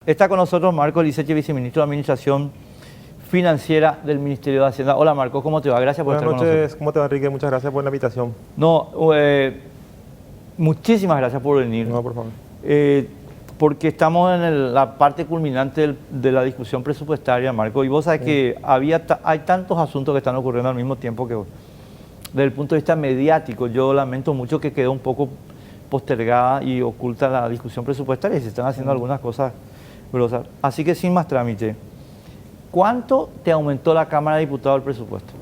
Está con nosotros Marco Licetti, viceministro de Administración Financiera del Ministerio de Hacienda. Hola Marco, ¿cómo te va? Gracias por estar con nosotros. Buenas noches, ¿cómo te va, Enrique? Muchas gracias por la invitación. No, muchísimas gracias por venir. No, por favor. Porque estamos en la parte culminante de la discusión presupuestaria, Marco, y vos sabés que hay tantos asuntos que están ocurriendo al mismo tiempo que desde el punto de vista mediático, yo lamento mucho que quedó un poco postergada y oculta la discusión presupuestaria y se están haciendo algunas cosas grosas. Así que sin más trámite, ¿cuánto te aumentó la Cámara de Diputados el presupuesto?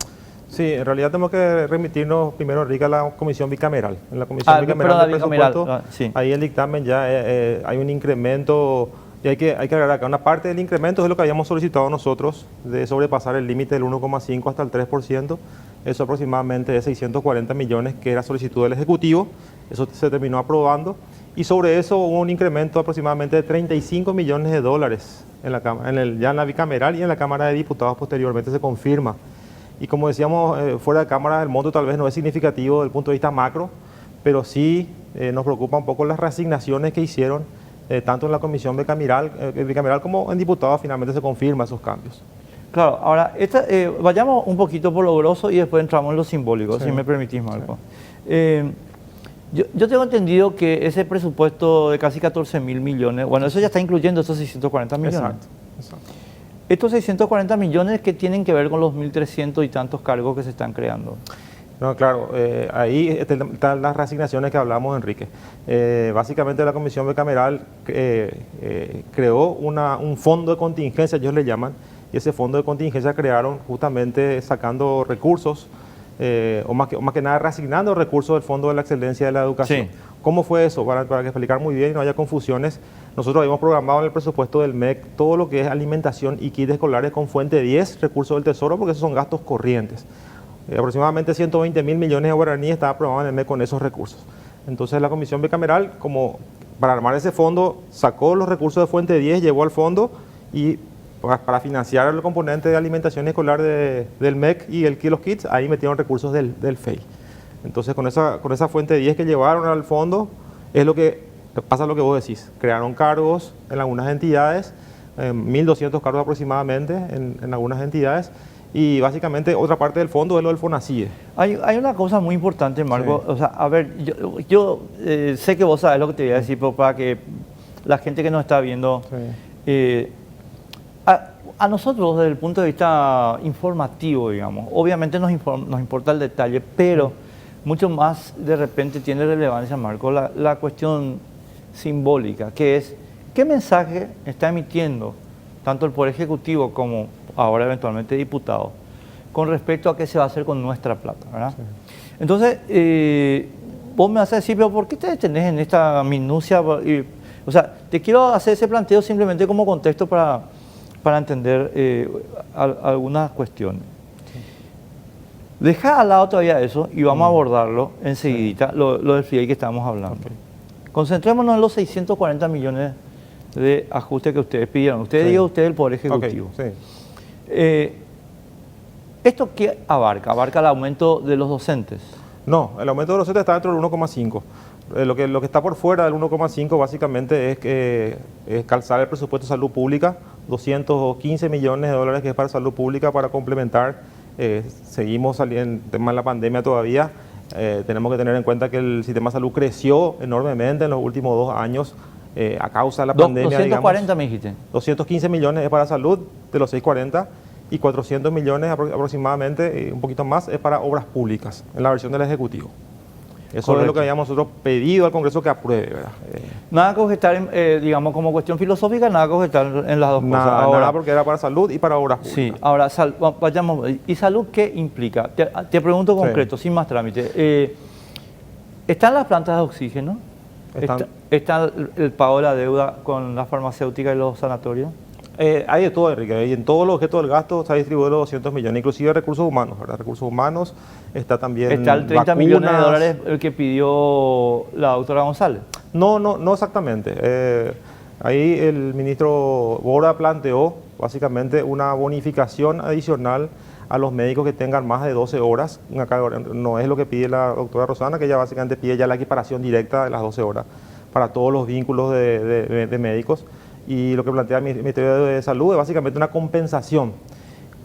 Sí, en realidad tenemos que remitirnos primero, Enrique, a la comisión bicameral. En la comisión bicameral del presupuesto, sí. Ahí el dictamen ya hay un incremento, y hay que aclarar acá, una parte del incremento es lo que habíamos solicitado nosotros, de sobrepasar el límite del 1,5 hasta el 3%, eso aproximadamente es 640 millones que era solicitud del Ejecutivo, eso se terminó aprobando, y sobre eso hubo un incremento aproximadamente de 35 millones de dólares ya en la bicameral y en la Cámara de Diputados posteriormente se confirma. Y como decíamos, fuera de Cámara el monto tal vez no es significativo desde el punto de vista macro, pero sí nos preocupa un poco las reasignaciones que hicieron, tanto en la comisión bicameral como en diputados, finalmente se confirma esos cambios. Claro, ahora, vayamos un poquito por lo grosso y después entramos en lo simbólico, Sí. si me permitís, Marco. Sí. Yo tengo entendido que ese presupuesto de casi 14.000 millones, bueno, eso ya está incluyendo esos 640 millones. Exacto. Estos 640 millones que tienen que ver con los 1.300 y tantos cargos que se están creando. No, claro, ahí están las reasignaciones que hablamos, Enrique. Básicamente la comisión bicameral creó un fondo de contingencia, ellos le llaman, y ese fondo de contingencia crearon justamente sacando recursos, o más que nada reasignando recursos del Fondo de la Excelencia de la Educación. Sí. ¿Cómo fue eso? Para que explicar muy bien y no haya confusiones, nosotros habíamos programado en el presupuesto del MEC todo lo que es alimentación y kits escolares con fuente 10, recursos del Tesoro, porque esos son gastos corrientes. Aproximadamente 120.000 millones de guaraníes estaba programado en el MEC con esos recursos. Entonces la Comisión Bicameral, como para armar ese fondo, sacó los recursos de fuente 10, llevó al fondo y para financiar el componente de alimentación escolar del MEC y los kits, ahí metieron recursos del FEI. Entonces con esa fuente 10 que llevaron al fondo, es lo que pasa lo que vos decís. Crearon cargos en algunas entidades, 1.200 cargos aproximadamente en algunas entidades, y básicamente otra parte del fondo es lo del FONACIE. Hay una cosa muy importante, Marco. Sí. O sea, a ver, yo sé que vos sabés lo que te voy a decir, pero para que la gente que nos está viendo... Sí. A nosotros, desde el punto de vista informativo, digamos, obviamente nos importa el detalle, pero mucho más de repente tiene relevancia, Marco, la cuestión simbólica, que es qué mensaje está emitiendo tanto el Poder Ejecutivo como ahora eventualmente diputados con respecto a qué se va a hacer con nuestra plata, ¿verdad? Sí. Entonces, vos me vas a decir, pero ¿por qué te detenés en esta minucia? O sea, te quiero hacer ese planteo simplemente como contexto para entender algunas cuestiones. Sí. Deja al lado todavía eso y vamos a abordarlo enseguidita, lo del FIEI que estamos hablando. Okay. Concentrémonos en los 640 millones de ajustes que ustedes pidieron. Ustedes digan ustedes el Poder Ejecutivo. Okay. Sí. ¿Esto qué abarca? ¿Abarca el aumento de los docentes? No, el aumento de los docentes está dentro del 1,5. Lo que está por fuera del 1,5 básicamente es calzar el presupuesto de salud pública, 215 millones de dólares que es para salud pública para complementar. Seguimos saliendo en tema de la pandemia todavía. Tenemos que tener en cuenta que el sistema de salud creció enormemente en los últimos 2 años a causa de la pandemia. 240 digamos, me dijiste. 215 millones es para salud de los 640 y 400 millones aproximadamente, un poquito más, es para obras públicas en la versión del Ejecutivo. Eso Correcto. Es lo que habíamos nosotros pedido al Congreso que apruebe, ¿verdad? Nada que objetar, digamos, como cuestión filosófica, nada que objetar en las dos cosas. Nada, porque era para salud y para obras públicas. Sí, ahora, vayamos. ¿Y salud qué implica? Te pregunto concreto, sin más trámite. ¿Están las plantas de oxígeno? ¿Está el pago de la deuda con las farmacéuticas y los sanatorios? Hay de todo, Enrique, y en todos los objetos del gasto está distribuido los 200 millones, inclusive recursos humanos, ¿verdad? Recursos humanos, está también ¿Está el 30 millones de dólares el que pidió la doctora González? No exactamente. Ahí el ministro Bora planteó básicamente una bonificación adicional a los médicos que tengan más de 12 horas. Acá no es lo que pide la doctora Rosana, que ella básicamente pide ya la equiparación directa de las 12 horas para todos los vínculos de médicos. y lo que plantea el Ministerio de Salud es básicamente una compensación,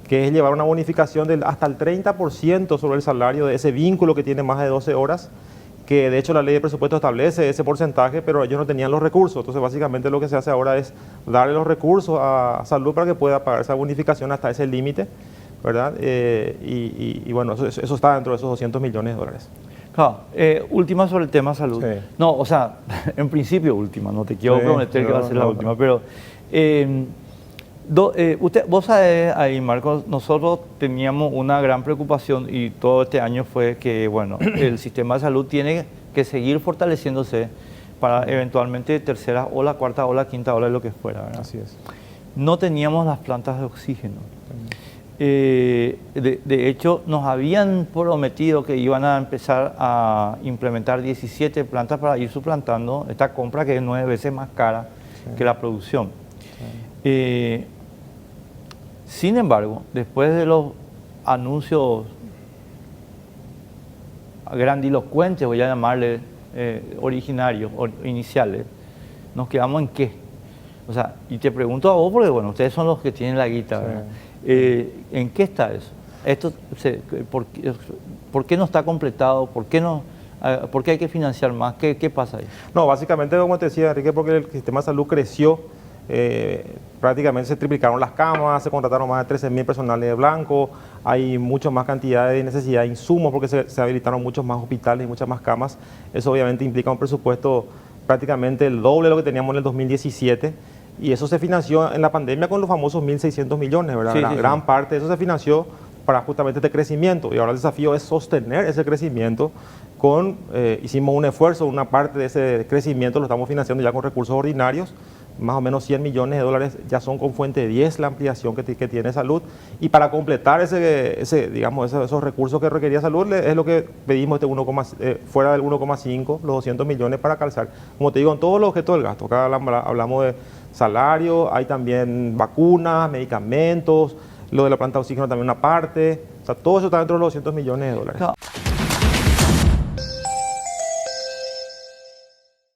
que es llevar una bonificación del hasta el 30% sobre el salario de ese vínculo que tiene más de 12 horas, que de hecho la ley de presupuesto establece ese porcentaje, pero ellos no tenían los recursos. Entonces básicamente lo que se hace ahora es darle los recursos a Salud para que pueda pagar esa bonificación hasta ese límite, ¿verdad? Y bueno, eso está dentro de esos 200 millones de dólares. Claro, última sobre el tema salud. Sí. No, o sea, en principio última, no te quiero prometer que va a ser la última, pero vos sabés ahí, Marcos, nosotros teníamos una gran preocupación y todo este año fue que, bueno, el sistema de salud tiene que seguir fortaleciéndose para eventualmente tercera ola, cuarta ola, quinta ola, lo que fuera, ¿verdad? Así es. No teníamos las plantas de oxígeno. De hecho, nos habían prometido que iban a empezar a implementar 17 plantas para ir suplantando esta compra que es 9 veces más cara que la producción. Sin embargo, después de los anuncios grandilocuentes, voy a llamarle originarios o iniciales, nos quedamos en qué. O sea, y te pregunto a vos porque, bueno, ustedes son los que tienen la guita, ¿verdad? ¿En qué está eso? ¿Por qué no está completado? ¿Por qué hay que financiar más? ¿Qué pasa ahí? No, básicamente, como te decía, Enrique, porque el sistema de salud creció, prácticamente se triplicaron las camas, se contrataron más de 13.000 personales de blanco, hay mucha más cantidad de necesidad de insumos porque se habilitaron muchos más hospitales y muchas más camas. Eso obviamente implica un presupuesto prácticamente el doble de lo que teníamos en el 2017. Y eso se financió en la pandemia con los famosos 1.600 millones, ¿verdad? Sí, Gran parte de eso se financió para justamente este crecimiento. Y ahora el desafío es sostener ese crecimiento hicimos un esfuerzo, una parte de ese crecimiento lo estamos financiando ya con recursos ordinarios. Más o menos 100 millones de dólares ya son con fuente 10 la ampliación que tiene salud. Y para completar esos recursos que requería salud, es lo que pedimos fuera del 1,5, los 200 millones para calzar. Como te digo, en todos los objetos del gasto. Acá hablamos de salario, hay también vacunas, medicamentos, lo de la planta de oxígeno también una parte. O sea, todo eso está dentro de los 200 millones de dólares. Claro.